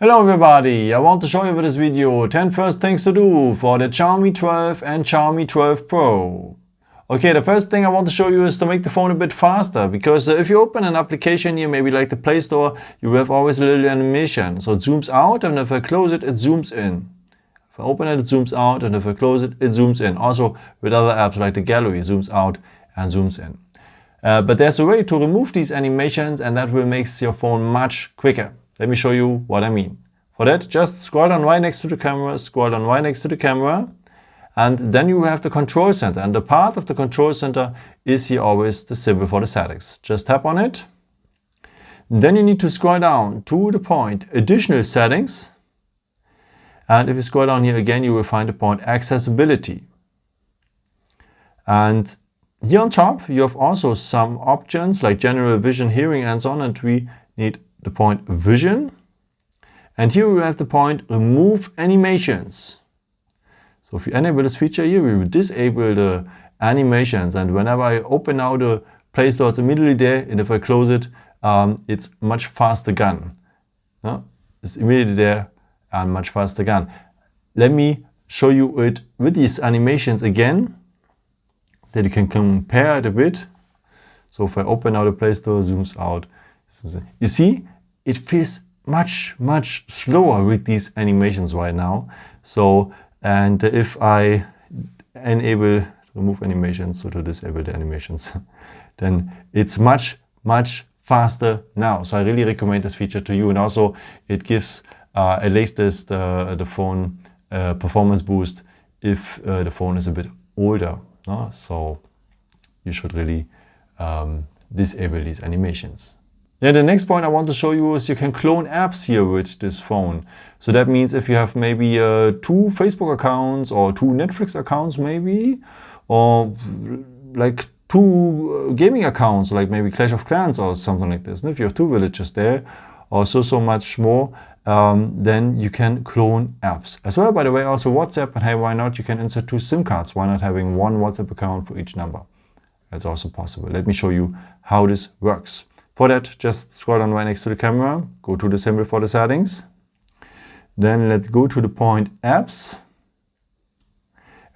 Hello everybody, I want to show you with this video 10 first things to do for the Xiaomi 12 and Xiaomi 12 Pro. Okay, the first thing I want to show you is to make the phone a bit faster, because if you open an application here, maybe like the Play Store, you will have always a little animation. So it zooms out, and if I close it, it zooms in. If I open it, it zooms out, and if I close it, it zooms in. Also with other apps like the gallery, zooms out and zooms in. But there's a way to remove these animations, and that will make your phone much quicker. Let me show you what I mean. For that, just scroll down right next to the camera, scroll down right next to the camera, and then you will have the control center. And the part of the control center is here always the symbol for the settings. Just tap on it. Then you need to scroll down to the point additional settings. And if you scroll down here again, you will find the point accessibility. And here on top, you have also some options like general vision, hearing, and so on. And we need the point vision, and here we will have the point remove animations. So if you enable this feature here, we will disable the animations, and whenever I open now the Play Store, it's immediately there, and if I close it, it's much faster gone. It's immediately there and much faster gone. Let me show you it with these animations again, that you can compare it a bit. So if I open now the Play Store, zooms out. You see, it feels much slower with these animations right now. So, and if I enable remove animations, so to disable the animations, then it's much faster now. So I really recommend this feature to you, and also it gives at least the phone performance boost if the phone is a bit older. So you should really disable these animations. Yeah, the next point I want to show you is you can clone apps here with this phone. So that means if you have maybe 2 Facebook accounts or 2 Netflix accounts maybe, or like 2 gaming accounts, like maybe Clash of Clans or something like this. And if you have 2 villages there or so much more, then you can clone apps. As well, by the way, also WhatsApp, and hey, why not? You can insert 2 SIM cards. Why not having 1 WhatsApp account for each number? That's also possible. Let me show you how this works. For that, just scroll down right next to the camera, go to the symbol for the settings. Then let's go to the point apps.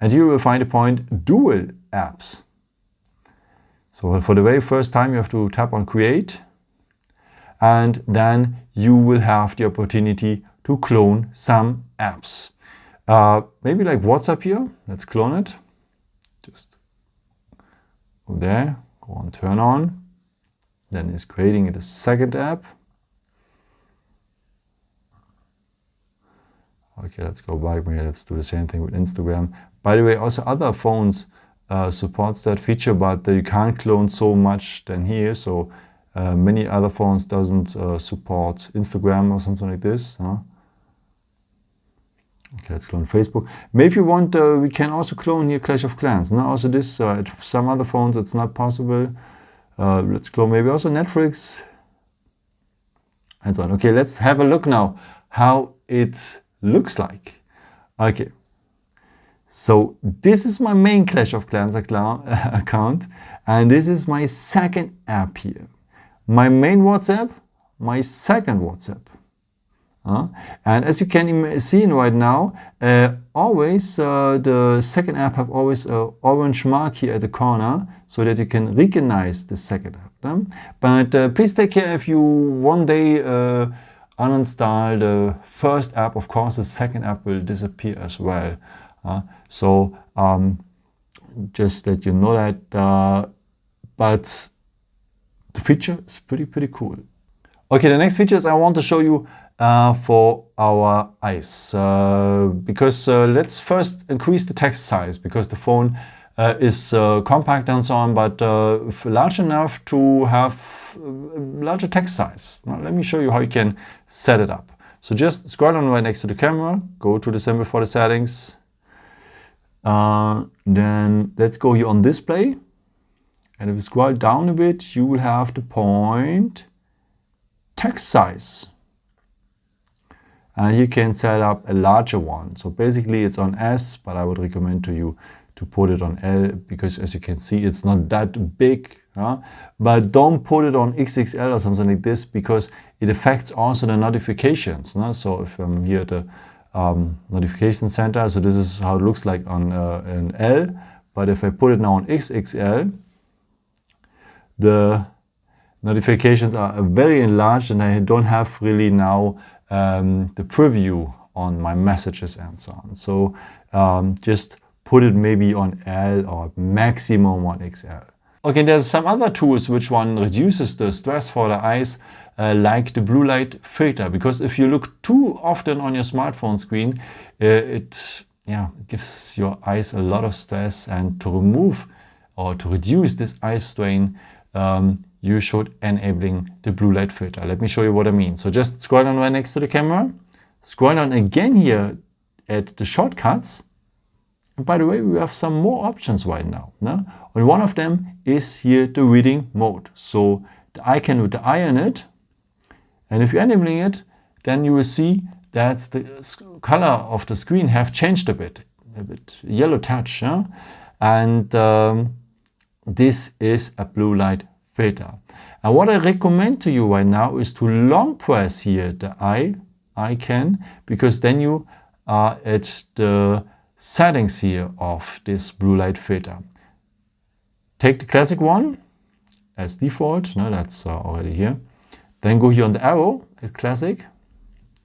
And here you will find the point dual apps. So for the very first time, you have to tap on create. And then you will have the opportunity to clone some apps. Maybe like WhatsApp here. Let's clone it. Just go there, go on turn on. Then is creating the second app. Okay, let's go back. Maybe let's do the same thing with Instagram. By the way, also other phones supports that feature, but you can't clone so much than here. So many other phones doesn't support Instagram or something like this. Okay, let's clone Facebook. Maybe if you want, we can also clone here Clash of Clans. Now also this, some other phones it's not possible. Let's clone maybe also Netflix and so on. Okay, let's have a look now how it looks like. Okay, so this is my main Clash of Clans account, and this is my second app here. My main WhatsApp, my second WhatsApp. And as you can see right now, always the second app have always an orange mark here at the corner, so that you can recognize the second app. But please take care if you one day uninstall the first app. Of course, the second app will disappear as well. So just that you know that. But the feature is pretty cool. Okay, the next features I want to show you for our eyes, because let's first increase the text size, because the phone is compact and so on, but large enough to have larger text size. Now, let me show you how you can set it up. So just scroll down right next to the camera, go to the symbol for the settings, then let's go here on display, and if you scroll down a bit, you will have the point text size. And you can set up a larger one. So basically it's on S, but I would recommend to you to put it on L, because as you can see, it's not that big. But don't put it on XXL or something like this, because it affects also the notifications. No? So if I'm here at the notification center, so this is how it looks like on an L, but if I put it now on XXL, the notifications are very enlarged and I don't have really now the preview on my messages and so on. So just put it maybe on L or maximum on XL. Okay, there's some other tools which one reduces the stress for the eyes, like the blue light filter, because if you look too often on your smartphone screen, it gives your eyes a lot of stress, and to remove or to reduce this eye strain, you should enabling the blue light filter. Let me show you what I mean. So just scroll down right next to the camera, scroll down again here at the shortcuts. And by the way, we have some more options right now. No? And one of them is here the reading mode. So the icon with the eye on it. And if you're enabling it, then you will see that the color of the screen have changed a bit yellow touch. Yeah? And this is a blue light filter. And what I recommend to you right now is to long press here the icon, because then you are at the settings here of this blue light filter. Take the classic one as default. No, that's already here. Then go here on the arrow at classic.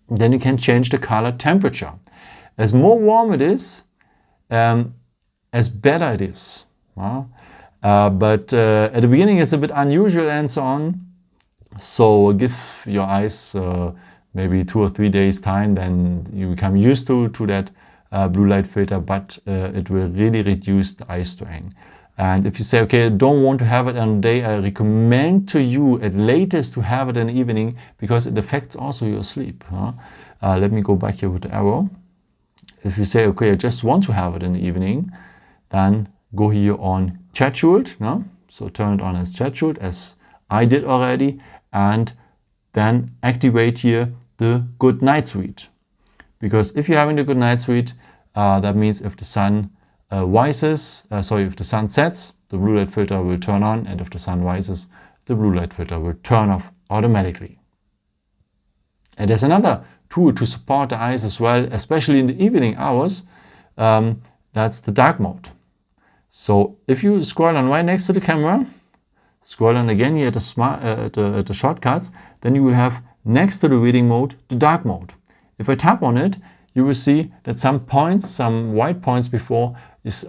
Then you can change the color temperature. As more warm it is, as better it is. But at the beginning it's a bit unusual and so on. So give your eyes maybe 2 or 3 days time, then you become used to that blue light filter, but it will really reduce the eye strain. And if you say, okay, I don't want to have it on the day, I recommend to you at latest to have it in the evening, because it affects also your sleep. Let me go back here with the arrow. If you say, okay, I just want to have it in the evening, then go here on scheduled. No? So turn it on as scheduled, as I did already, and then activate here the good night suite. Because if you're having the good night suite, that means if the sun if the sun sets, the blue light filter will turn on, and if the sun rises, the blue light filter will turn off automatically. And there's another tool to support the eyes as well, especially in the evening hours. That's the dark mode. So if you scroll on right next to the camera, scroll on again here at the shortcuts, then you will have next to the reading mode the dark mode. If I tap on it, you will see that some white points before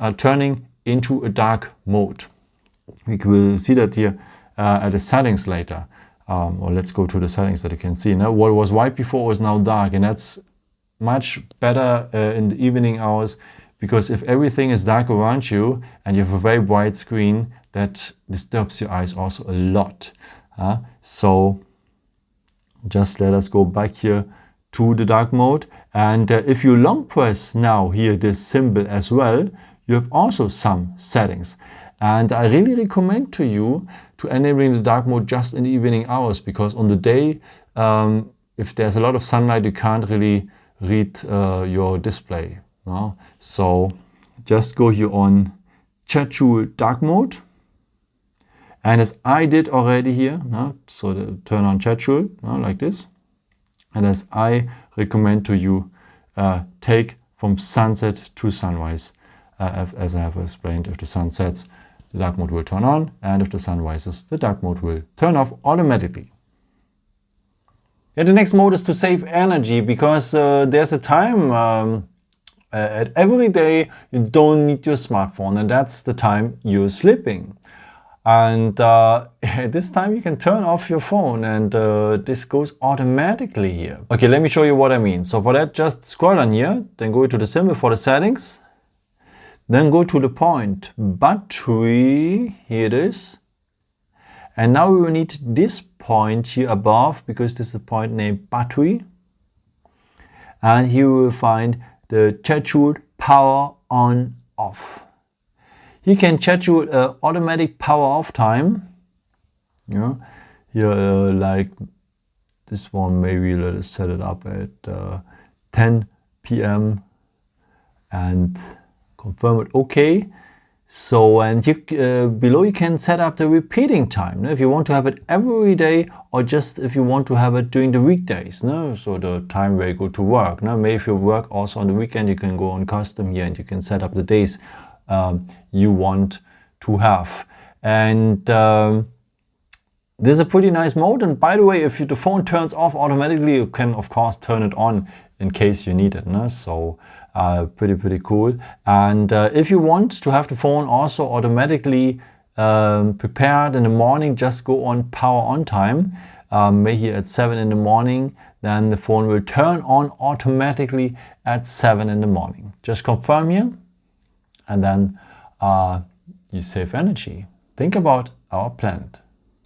are turning into a dark mode. We will see that here at the settings later. Or let's go to the settings that you can see. Now, what was white before is now dark, and that's much better in the evening hours, because if everything is dark around you and you have a very bright screen, that disturbs your eyes also a lot. So just let us go back here to the dark mode, and if you long press now here this symbol as well, you have also some settings. And I really recommend to you to enabling the dark mode just in the evening hours, because on the day, if there's a lot of sunlight, you can't really read your display. No? So just go here on schedule dark mode, and as I did already here, so turn on schedule like this. And as I recommend to you, take from sunset to sunrise. As I have explained, if the sun sets, the dark mode will turn on, and if the sun rises, the dark mode will turn off automatically. And the next mode is to save energy, because there's a time at every day you don't need your smartphone, and that's the time you're sleeping. And at this time you can turn off your phone, and this goes automatically here. Okay, let me show you what I mean. So for that, just scroll on here, then go to the symbol for the settings, then go to the point battery, here it is. And now we will need this point here above, because this is a point named battery. And here we will find the scheduled power on off. You can schedule automatic power off time. Here, like this one, maybe let us set it up at 10 p.m. and confirm it. Okay. So, and you, below you can set up the repeating time, if you want to have it every day or just if you want to have it during the weekdays, no? So the time where you go to work. No? Maybe if you work also on the weekend, you can go on custom here and you can set up the days you want to have. And this is a pretty nice mode. And by the way, if the phone turns off automatically, you can of course turn it on in case you need it. No? So pretty cool. And if you want to have the phone also automatically prepared in the morning, just go on power on time, maybe at 7 in the morning, then the phone will turn on automatically at 7 in the morning. Just confirm here and then you save energy. Think about our planet.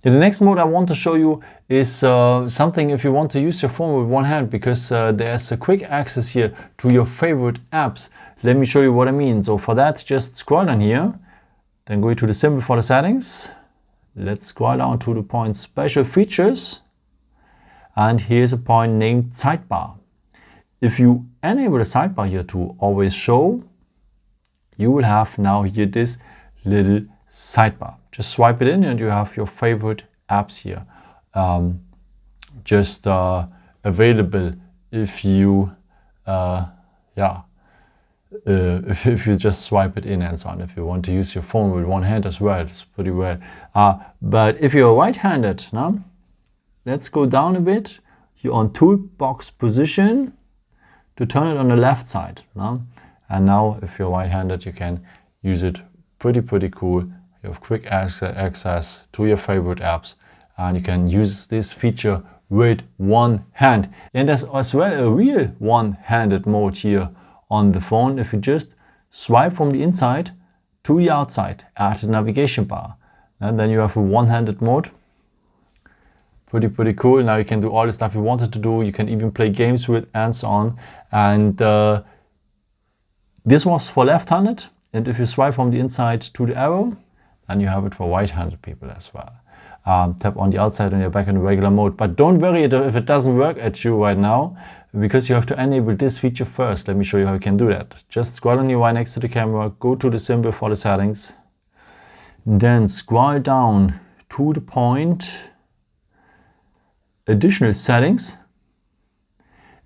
The next mode I want to show you is something if you want to use your phone with one hand, because there's a quick access here to your favorite apps. Let me show you what I mean. So for that, just scroll down here, then go to the symbol for the settings. Let's scroll down to the point special features. And here's a point named Sidebar. If you enable the sidebar here to always show, you will have now here this little sidebar. Just swipe it in and you have your favorite apps here. Available if you if you just swipe it in and so on. If you want to use your phone with one hand as well, it's pretty well. But if you're right-handed, now let's go down a bit. You're on toolbox position to turn it on the left side. And now if you're right-handed, you can use it. Pretty cool. You have quick access to your favorite apps and you can use this feature with one hand. And there's as well a real one-handed mode here on the phone. If you just swipe from the inside to the outside at the navigation bar, and then you have a one-handed mode. Pretty cool. Now you can do all the stuff you wanted to do. You can even play games with and so on. And this was for left-handed. And if you swipe from the inside to the arrow, then you have it for right-handed people as well. Tap on the outside and you're back in the regular mode. But don't worry if it doesn't work at you right now, because you have to enable this feature first. Let me show you how you can do that. Just scroll on your right next to the camera, go to the symbol for the settings, then scroll down to the point additional settings,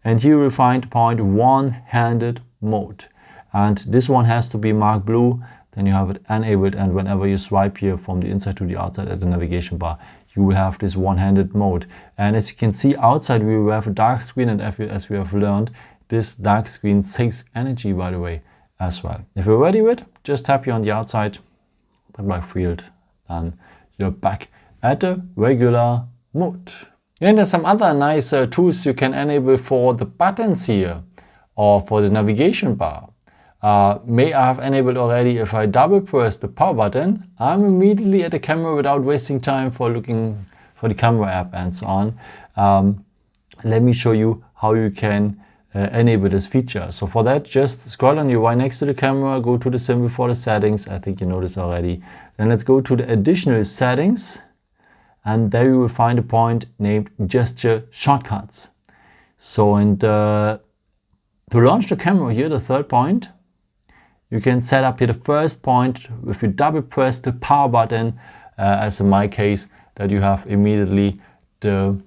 and here you will find the point one-handed mode. And this one has to be marked blue, then you have it enabled, and whenever you swipe here from the inside to the outside at the navigation bar, you will have this one-handed mode. And as you can see outside, we will have a dark screen, and as we have learned, this dark screen saves energy, by the way, as well. If you're ready with it, just tap here on the outside, the black field, and you're back at the regular mode. And there's some other nice tools you can enable for the buttons here, or for the navigation bar. May I have enabled already. If I double press the power button, I'm immediately at the camera without wasting time for looking for the camera app and so on. Let me show you how you can enable this feature. So for that, just scroll on your right next to the camera, go to the symbol for the settings. I think you know this already. Then let's go to the additional settings, and there you will find a point named gesture shortcuts. So, and to launch the camera here, the third point, you can set up here the first point. If you double press the power button, as in my case, that you have immediately the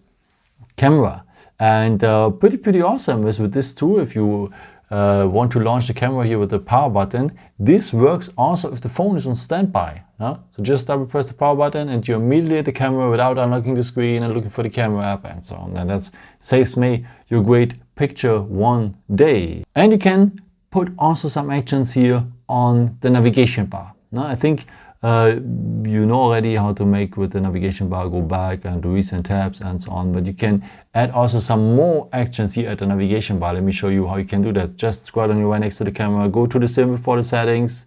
camera. And pretty awesome is with this tool. If you want to launch the camera here with the power button, this works also if the phone is on standby. So just double press the power button and you're immediately at the camera without unlocking the screen and looking for the camera app and so on. And that saves me your great picture one day. And you can put also some actions here on the navigation bar. Now, I think you know already how to make with the navigation bar, go back and do recent tabs and so on, but you can add also some more actions here at the navigation bar. Let me show you how you can do that. Just scroll on your right next to the camera, go to the symbol for the settings,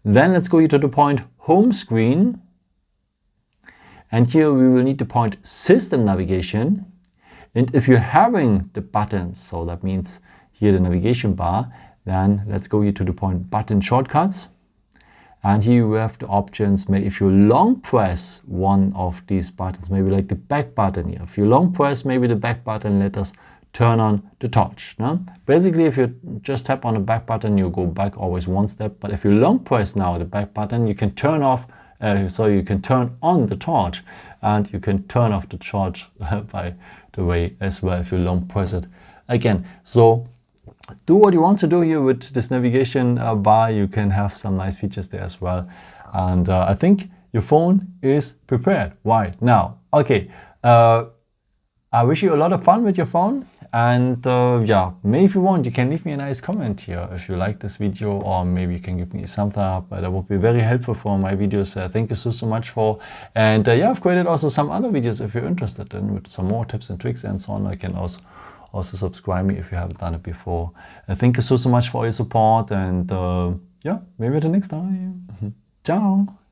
then let's go here to the point home screen, and here we will need the point system navigation. And if you're having the buttons, so that means here the navigation bar, then let's go here to the point button shortcuts. And here you have the options. If you long press one of these buttons, maybe like the back button here. If you long press maybe the back button, let us turn on the torch. No? Basically, if you just tap on the back button, you go back always one step. But if you long press now the back button, you can turn off, so you can turn on the torch, and you can turn off the torch by the way as well if you long press it again. So do what you want to do here with this navigation bar. You can have some nice features there as well. And I think your phone is prepared right now. Okay, I wish you a lot of fun with your phone. And yeah, maybe if you want, you can leave me a nice comment here if you like this video, or maybe you can give me a thumbs up. That would be very helpful for my videos. Thank you so much for. And yeah, I've created also some other videos if you're interested in, with some more tips and tricks and so on. I can also subscribe me if you haven't done it before. Thank you so much for your support, and yeah, maybe the next time. Ciao.